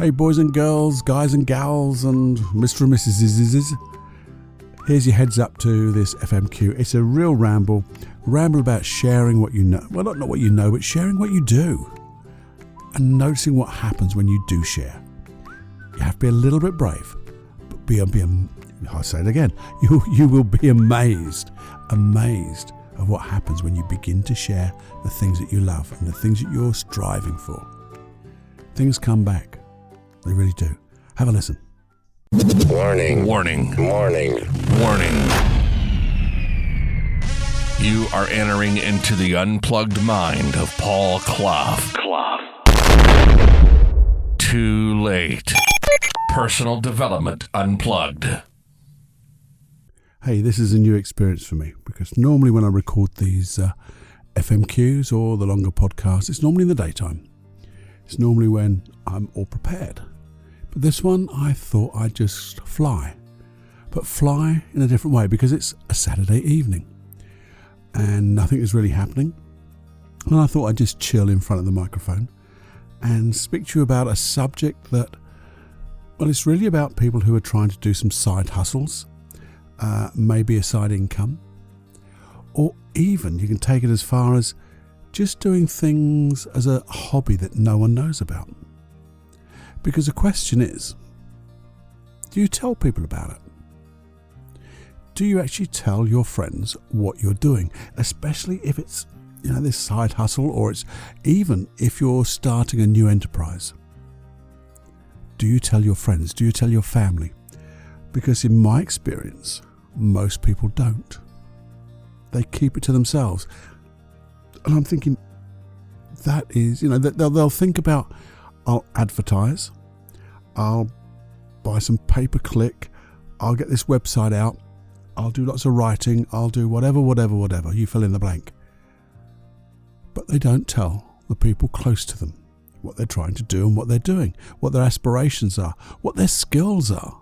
Hey boys and girls, guys and gals, and Mr. and Mrs. Here's your heads up to this FMQ. It's a real ramble about sharing what you know. Well, not what you know, but sharing what you do. And noticing what happens when you do share. You have to be a little bit brave, but I'll say it again. You will be amazed of what happens when you begin to share the things that you love and the things that you're striving for. Things come back. They really do. Have a listen. Warning. Warning. Warning. Warning. You are entering into the unplugged mind of Paul Clough. Too late. Personal Development Unplugged. Hey, this is a new experience for me because normally when I record these FMQs or the longer podcasts, it's normally in the daytime. It's normally when I'm all prepared. But this one, I thought I'd just fly. But fly in a different way because it's a Saturday evening and nothing is really happening. And I thought I'd just chill in front of the microphone and speak to you about a subject that, well, it's really about people who are trying to do some side hustles, maybe a side income, or even you can take it as far as just doing things as a hobby that no one knows about. Because the question is, do you tell people about it? Do you actually tell your friends what you're doing, especially if it's, this side hustle, or it's even if you're starting a new enterprise? Do you tell your friends? Do you tell your family? Because in my experience, most people don't. They keep it to themselves. And I'm thinking, that is, they'll think about, I'll advertise, I'll buy some pay-per-click, I'll get this website out, I'll do lots of writing, I'll do whatever, you fill in the blank. But they don't tell the people close to them what they're trying to do and what they're doing, what their aspirations are, what their skills are.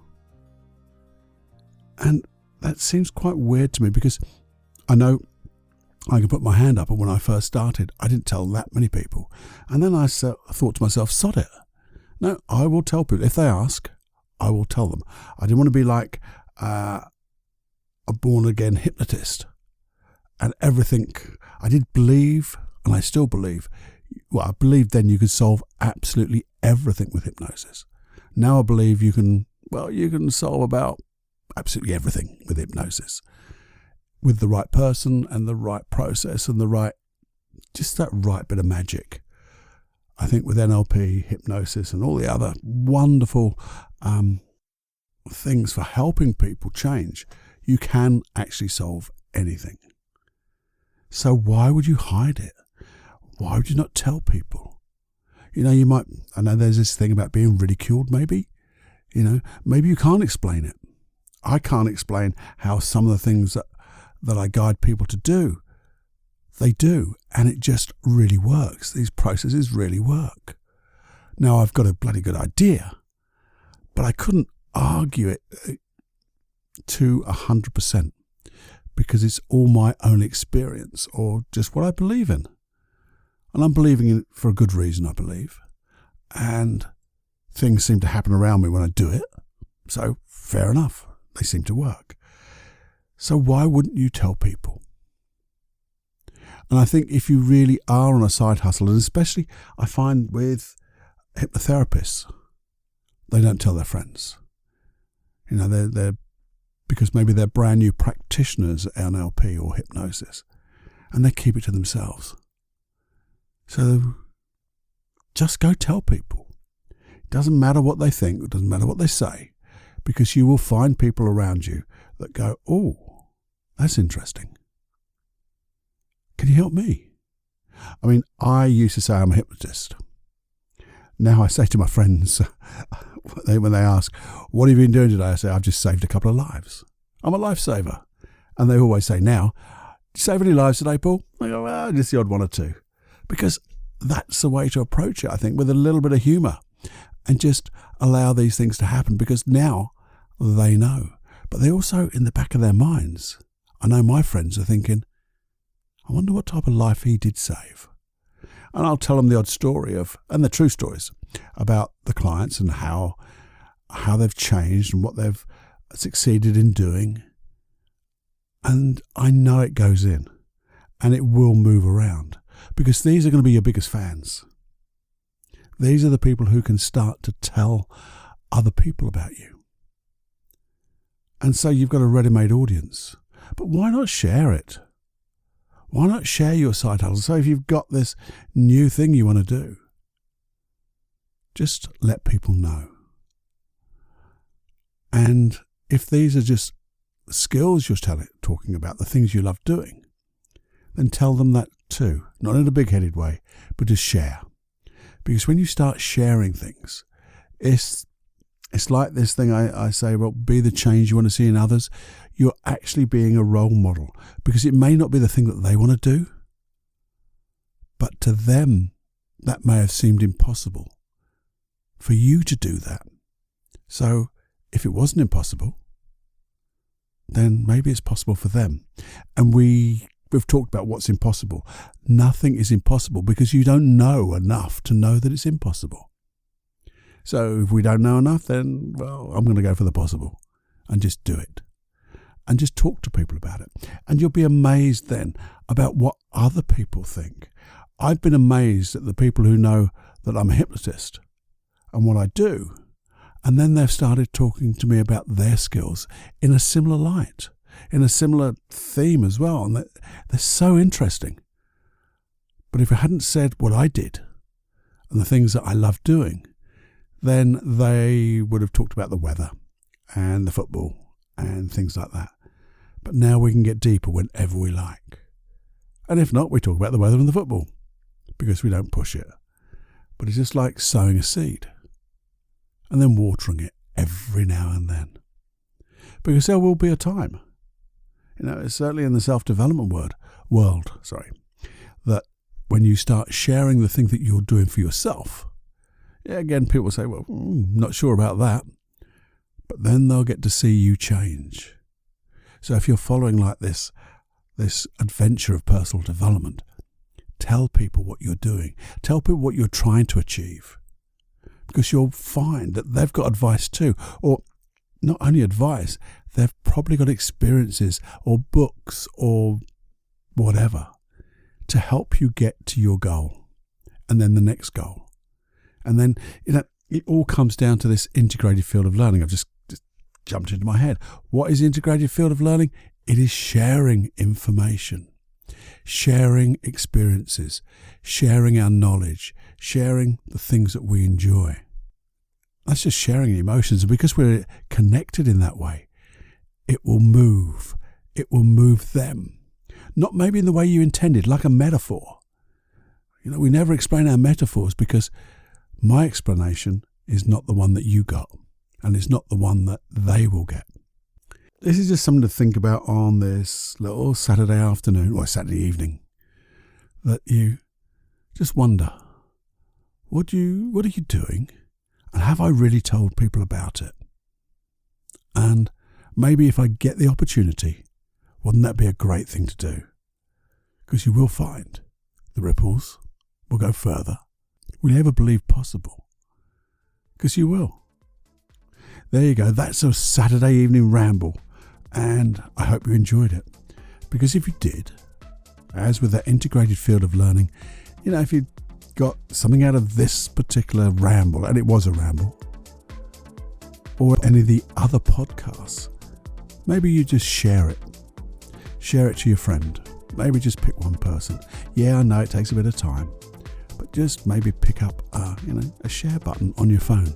And that seems quite weird to me because I know I can put my hand up, and when I first started, I didn't tell that many people. And then I thought to myself, sod it. No, I will tell people. If they ask, I will tell them. I didn't want to be like a born-again hypnotist. And everything, I did believe, and I still believe, I believed then you could solve absolutely everything with hypnosis. Now I believe you can solve about absolutely everything with hypnosis. With the right person and the right process and just that right bit of magic. I think with NLP, hypnosis and all the other wonderful things for helping people change, you can actually solve anything. So why would you hide it? Why would you not tell people? I know there's this thing about being ridiculed maybe. Maybe you can't explain it. I can't explain how some of the things that I guide people to do, they do, and it just really works. These processes really work. Now I've got a bloody good idea, but I couldn't argue it to 100% because it's all my own experience or just what I believe in. And I'm believing in it for a good reason, I believe. And things seem to happen around me when I do it. So fair enough, they seem to work. So why wouldn't you tell people? And I think if you really are on a side hustle, and especially I find with hypnotherapists, they don't tell their friends. They're because maybe they're brand new practitioners at NLP or hypnosis, and they keep it to themselves. So just go tell people. It doesn't matter what they think, it doesn't matter what they say, because you will find people around you that go, oh, that's interesting. Can you help me? I used to say I'm a hypnotist. Now I say to my friends, when they ask, what have you been doing today? I say, I've just saved a couple of lives. I'm a lifesaver. And they always say now, did you save any lives today, Paul? I go, well, just the odd one or two. Because that's the way to approach it, I think, with a little bit of humour. And just allow these things to happen because now they know. But they also, in the back of their minds, I know my friends are thinking, I wonder what type of life he did save. And I'll tell them the odd story and the true stories, about the clients and how they've changed and what they've succeeded in doing. And I know it goes in and it will move around, because these are going to be your biggest fans. These are the people who can start to tell other people about you. And so you've got a ready-made audience. But why not share it? Why not share your side hustle? So if you've got this new thing you want to do, just let people know. And if these are just skills you're talking about, the things you love doing, then tell them that too. Not in a big-headed way, but just share. Because when you start sharing things, it's like this thing I say, well, be the change you want to see in others. You're actually being a role model, because it may not be the thing that they want to do, but to them, that may have seemed impossible for you to do that. So if it wasn't impossible, then maybe it's possible for them. And we've talked about what's impossible. Nothing is impossible, because you don't know enough to know that it's impossible. So if we don't know enough, then, well, I'm going to go for the possible and just do it. And just talk to people about it. And you'll be amazed then about what other people think. I've been amazed at the people who know that I'm a hypnotist and what I do. And then they've started talking to me about their skills in a similar light, in a similar theme as well. And they're so interesting. But if I hadn't said what I did and the things that I love doing, then they would have talked about the weather and the football and things like that. But now we can get deeper whenever we like. And if not, we talk about the weather and the football, because we don't push it. But it's just like sowing a seed and then watering it every now and then. Because there will be a time, certainly in the self-development world, that when you start sharing the thing that you're doing for yourself, again, people say, well, not sure about that. But then they'll get to see you change. So if you're following like this adventure of personal development, tell people what you're doing. Tell people what you're trying to achieve. Because you'll find that they've got advice too. Or not only advice, they've probably got experiences or books or whatever to help you get to your goal and then the next goal. And then, it all comes down to this integrated field of learning. I've just jumped into my head. What is integrated field of learning? It is sharing information, sharing experiences, sharing our knowledge, sharing the things that we enjoy. That's just sharing emotions. And because we're connected in that way, it will move. It will move them. Not maybe in the way you intended, like a metaphor. We never explain our metaphors, because my explanation is not the one that you got, and it's not the one that they will get. This is just something to think about on this little Saturday afternoon or Saturday evening, that you just wonder, what are you doing? And have I really told people about it? And maybe if I get the opportunity, wouldn't that be a great thing to do? Because you will find the ripples will go further. Will you ever believe possible? Because you will. There you go. That's a Saturday evening ramble. And I hope you enjoyed it. Because if you did, as with that integrated field of learning, if you got something out of this particular ramble, and it was a ramble, or any of the other podcasts, maybe you just share it. Share it to your friend. Maybe just pick one person. Yeah, I know it takes a bit of time. But just maybe pick up a share button on your phone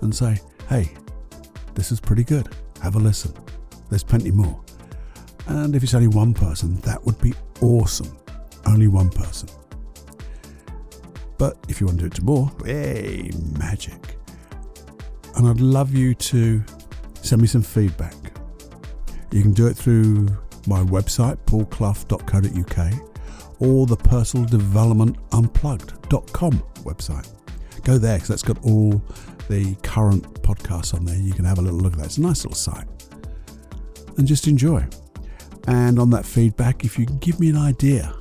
and say, hey, this is pretty good. Have a listen. There's plenty more. And if it's only one person, that would be awesome. Only one person. But if you want to do it to more, hey, magic. And I'd love you to send me some feedback. You can do it through my website, paulclough.co.uk, or the personaldevelopmentunplugged.com website. Go there, because that's got all the current podcasts on there. You can have a little look at that. It's a nice little site. And just enjoy. And on that feedback, if you can give me an idea,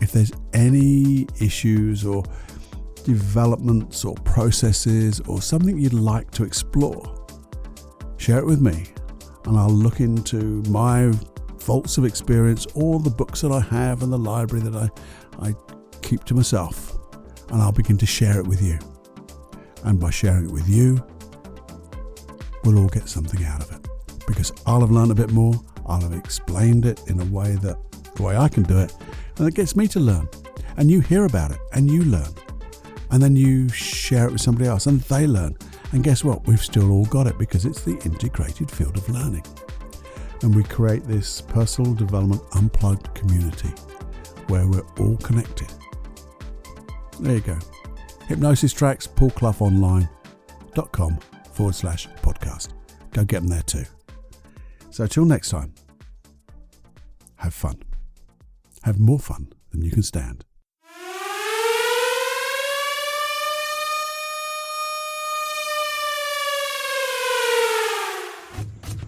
if there's any issues or developments or processes or something you'd like to explore, share it with me and I'll look into my vaults of experience, all the books that I have and the library that I keep to myself, and I'll begin to share it with you. And by sharing it with you, we'll all get something out of it, because I'll have learned a bit more, I'll have explained it in a way that the way I can do it, and it gets me to learn. And you hear about it and you learn, and then you share it with somebody else and they learn, and guess what, we've still all got it, because it's the integrated field of learning. And we create this personal development unplugged community where we're all connected. There you go. Hypnosis tracks, paulcloughonline.com/podcast. Go get them there too. So till next time, have fun. Have more fun than you can stand.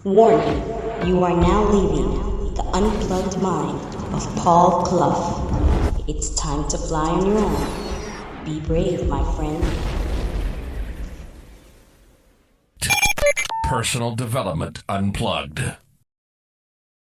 Warning, you are now leaving the unplugged mind of Paul Clough. It's time to fly on your own. Be brave, my friend. Personal Development Unplugged.